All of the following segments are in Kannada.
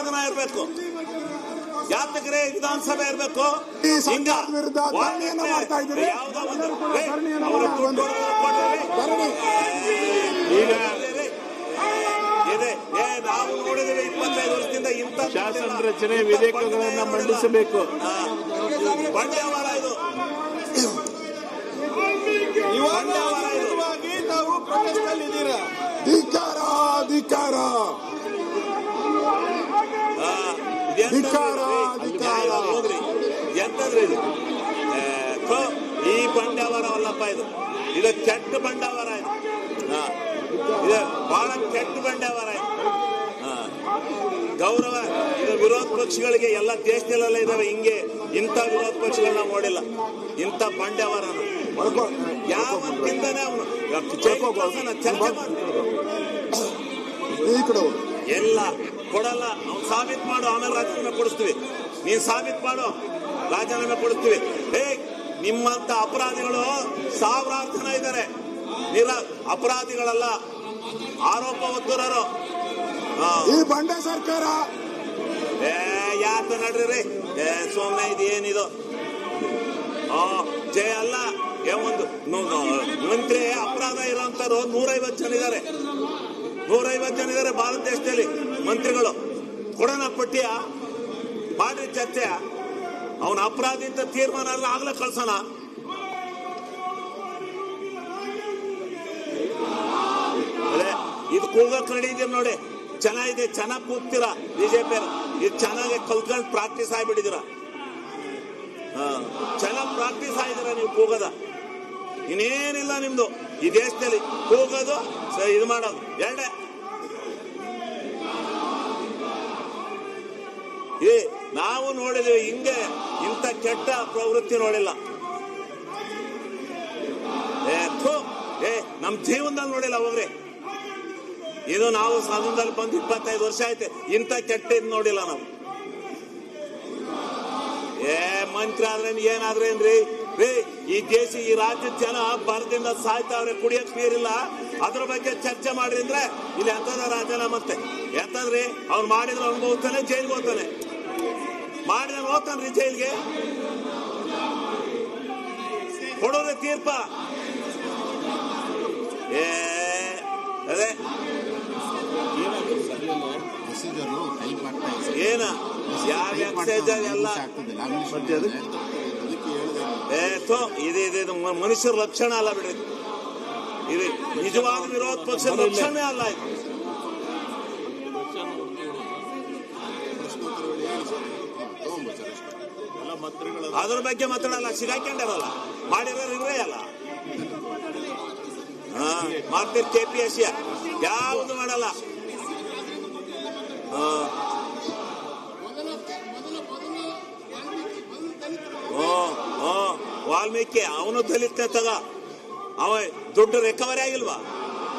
ಸದನ ಇರಬೇಕು, ಯಾತಕ್ರೆ ವಿಧಾನಸಭೆ ಇರಬೇಕು. ನಾವು ನೋಡಿದ್ರೆ 25 ವರ್ಷದಿಂದ ಇಂಥ ಶಾಸನ ರಚನೆ ವಿಧೇಯಕಗಳನ್ನ ಮಂಡಿಸಬೇಕು. ಬಂಡವಾಳ ಇದು. ತಾವು ಪ್ರೊಟೆಸ್ಟ್ ಅಲ್ಲಿ ಇದ್ದೀರಾ? ಹೋಗ್ರಿ ಎಂತಂದ್ರೆ ಇದು ಈ ಬಂಡವಾಳವಲ್ಲಪ್ಪ, ಇದು ಕೆಟ್ಟ ಬಂಡವಾಳ. ಇದು ಬಹಳ ಕೆಟ್ಟ ಬಂಡವಾಳ. ಗೌರವ ಇದು ವಿರೋಧ ಪಕ್ಷಗಳಿಗೆ ಎಲ್ಲ ದೇಶದಲ್ಲೆಲ್ಲ ಇದಾವೆ. ಹಿಂಗೆ ಇಂಥ ವಿರೋಧ ಪಕ್ಷಗಳನ್ನ ನೋಡಿಲ್ಲ, ಇಂಥ ಬಂಡವಾಳನ ಯಾವತ್ತಿಂದಾನೆ ಅವನು ಚರ್ಚೆ ಎಲ್ಲ ಕೊಡಲ್ಲ. ಅವ್ನು ಸಾಬೀತ್ ಮಾಡು, ಆಮೇಲೆ ರಾಜೀನಾಮೆ ಕೊಡಿಸ್ತೀವಿ. ನೀನ್ ಸಾಬೀತ್ ಮಾಡು, ರಾಜೀನಾಮೆ ಕೊಡಿಸ್ತೀವಿ. ನಿಮ್ಮಂತ ಅಪರಾಧಿಗಳು ಸಾವಿರಾರು ಜನ ಇದ್ದಾರೆ. ಅಪರಾಧಿಗಳಲ್ಲ, ಆರೋಪ ಹೊತ್ತುರರು. ಈ ಬಂಡ ಸರ್ಕಾರ ಯಾತ ನಡ್ರಿ ಸೋಮನೆ ಇದು ಏನಿದು ಜಯ ಅಲ್ಲ. ಒಂದು ಮಂತ್ರಿ ಅಪರಾಧ ಇರೋಂಥವ್ರು 150 ಜನ ಇದ್ದಾರೆ. 150 ಜನ ಇದ್ದಾರೆ ಭಾರತ ದೇಶದಲ್ಲಿ ಮಂತ್ರಿಗಳು. ಕೊಡೋಣ ಪಟ್ಟಿಯ ಮಾಡ್ರಿ ಚರ್ಚೆ. ಅವನ ಅಪರಾಧಿ ಅಂತ ತೀರ್ಮಾನ ಎಲ್ಲ ಆಗ್ಲೇ ಕಳ್ಸೋಣ. ಇದು ಕೂಗಕ್ ನಡೀತೀರಿ ನೋಡಿ, ಚೆನ್ನಾಗಿದೆ, ಚೆನ್ನಾಗಿ ಕೂಗ್ತೀರಾ ಬಿಜೆಪಿ. ಇದು ಚೆನ್ನಾಗಿ ಕಲ್ತ್ಕೊಂಡು ಪ್ರಾಕ್ಟೀಸ್ ಆಗಿಬಿಟ್ಟಿದ್ದೀರಾ. ಚೆನ್ನಾಗಿ ಪ್ರಾಕ್ಟೀಸ್ ಆಗಿದ್ದೀರಾ ನೀವು ಕೂಗದ. ಇನ್ನೇನಿಲ್ಲ ನಿಮ್ದು ಈ ದೇಶದಲ್ಲಿ, ಕೂಗೋದು ಇದು ಮಾಡೋದು ಎರಡೇ. ನಾವು ನೋಡಿದ್ವಿ ಹಿಂಗೆ, ಇಂಥ ಕೆಟ್ಟ ಪ್ರವೃತ್ತಿ ನೋಡಿಲ್ಲ. ನಮ್ ಜೀವನದಲ್ಲಿ ನೋಡಿಲ್ಲ ಹೋಗ್ರಿ. ಇದು ನಾವು ಸದನದಲ್ಲಿ ಬಂದು 25 ವರ್ಷ ಆಯ್ತು, ಇಂಥ ಕೆಟ್ಟ ಇದು ನೋಡಿಲ್ಲ ನಾವು. ಮಂತ್ರಿ ಆದ್ರೇನ್ ಏನಾದ್ರೇನ್ರಿ ಈ ದೇಶ ಈ ರಾಜ್ಯದ ಜನ ಬರದಿಂದ ಸಾಯ್ತಾವ್ರೆ, ಕುಡಿಯಕ್ ನೀರಿಲ್ಲ. ಅದ್ರ ಬಗ್ಗೆ ಚರ್ಚೆ ಮಾಡ್ರಿ ಅಂದ್ರೆ ಇಲ್ಲಿ ಎಂತದ ರಾಜೀನಾಮೆ ಮತ್ತೆ ಎಂತದ್ರಿ? ಅವ್ನು ಮಾಡಿದ್ರೆ ಅನುಭವಿಸ್ತಾನೆ, ಜೈಲ್ಗೆ ಹೋಗ್ತಾನೆ. ಮಾಡಿದ್ರೆ ಹೋಗ್ತಾನ್ರಿ ಜೈಲ್ಗೆ. ಕೊಡೋದೇ ತೀರ್ಪ. ಅದೇ ಏನ ಯಾವ ಎಕ್ಸೈಜ್ ಎಲ್ಲ ಇದು ಮನುಷ್ಯರ ಲಕ್ಷಣ ಅಲ್ಲ ಬಿಡ್ರಿ. ಇದು ನಿಜವಾದ ವಿರೋಧ ಪಕ್ಷದ ಲಕ್ಷಣ ಅಲ್ಲ. ಅದ್ರ ಬಗ್ಗೆ ಮಾತಾಡಲ್ಲ, ಸಿಗಾಕೊಂಡಾರಲ್ಲ, ಮಾಡಿರೋರು ಇರೇ ಅಲ್ಲ. ಮಾಡ್ತೀರಿ KPSC ಯಾವುದು ಮಾಡಲ್ಲ. ವಾಲ್ಮೀಕಿ ಅವನು ದಲಿತ ತಗ. ಅವ ದುಡ್ಡು ರಿಕವರಿ ಆಗಿಲ್ವಾ?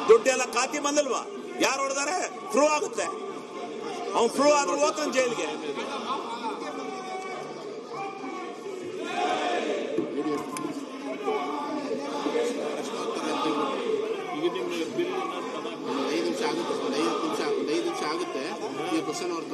ದುಡ್ಡೆಲ್ಲ ಖಾತಿ ಬಂದಿಲ್ವಾ? ಯಾರು ಹೊಡೆದಾರೆ? ಪ್ರೂವ್ ಆಗುತ್ತೆ. ಅವ್ನು ಪ್ರೂವ್ ಆದ್ರೂ ಹೋಗ್ತಾನೆ ಜೈಲ್ಗೆ. ಒಂದು 5 ನಿಮಿಷ ಆಗುತ್ತೆ. ಈ ಕ್ವಶನ್ ಅವ್ರು